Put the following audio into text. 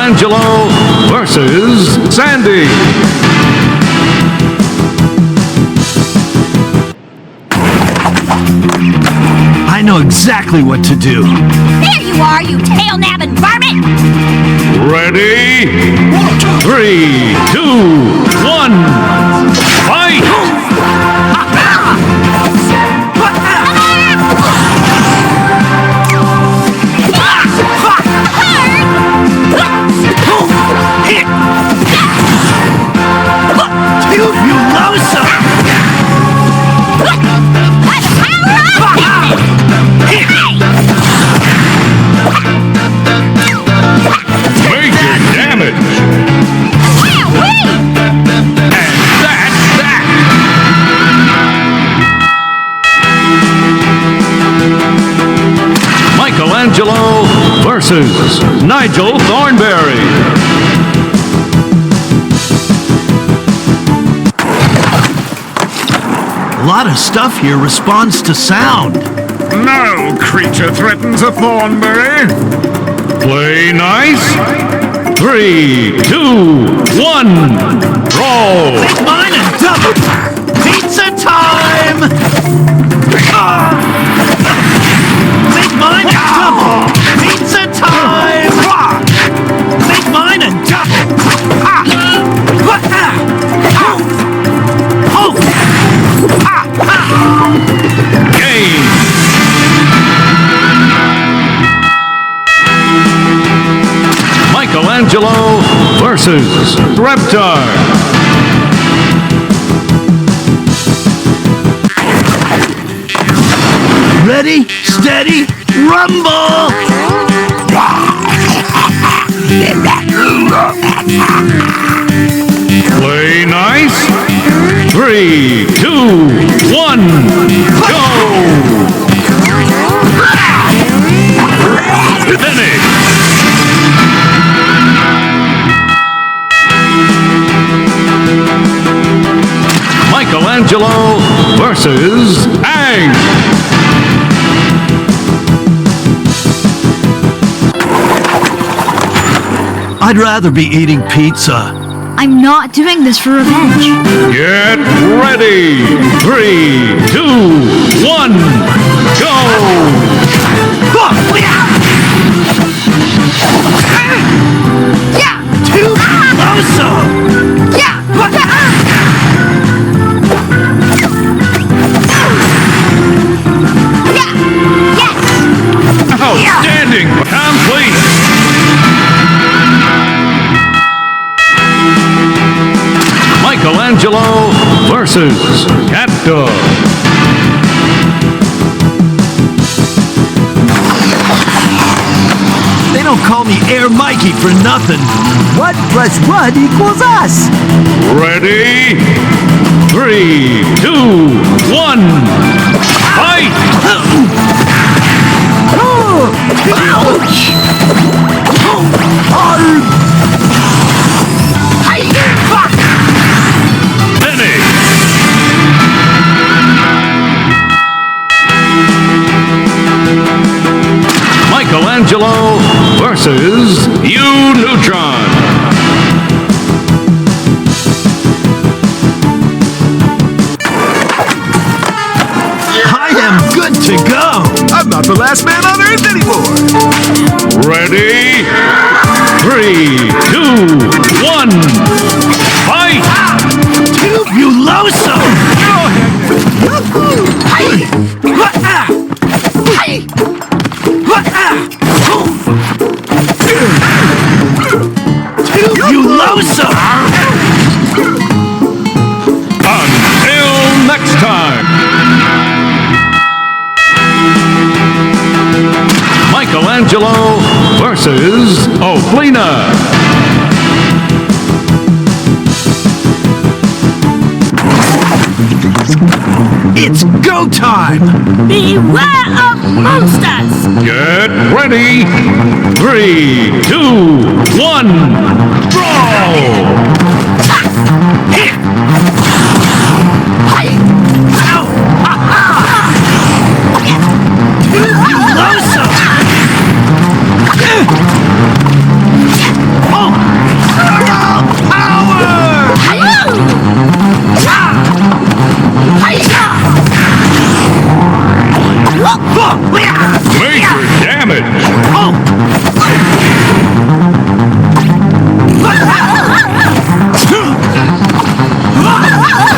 Michelangelo versus Sandy. I know exactly what to do. There you are, you tail-nabbing varmint! Ready? 3, 2, 1, fight! Michelangelo versus Nigel Thornberry. A lot of stuff here responds to sound. No creature threatens a Thornberry. Play nice. 3, 2, 1, Brawl. Make mine and double. Pizza time! Make mine and double. Pizza time! Make mine and double. Game. Michelangelo versus Reptar. Ready, steady, rumble! Play nice. 3, 2, 1, go! Finish! Michelangelo versus Ang. I'd rather be eating pizza. I'm not doing this for revenge. Get ready! 3, 2, 1, go! Yeah! Too close! Yeah! Yes! Outstanding! Complete! Michelangelo versus Cat Dog. They don't call me Air Mikey for nothing. 1 + 1 equals us. Ready? 3, 2, 1, fight! Finish! Michelangelo versus U-Neutron. I am good to go. I'm not the last man on Earth anymore. Ready? 3, 2, 1, fight! Tubuloso! Tubuloso! Until next time. Michelangelo versus Oflina. It's go time! Beware of monsters! Get ready. 3, 2, 1, Brawl! Tubuloso! Ah!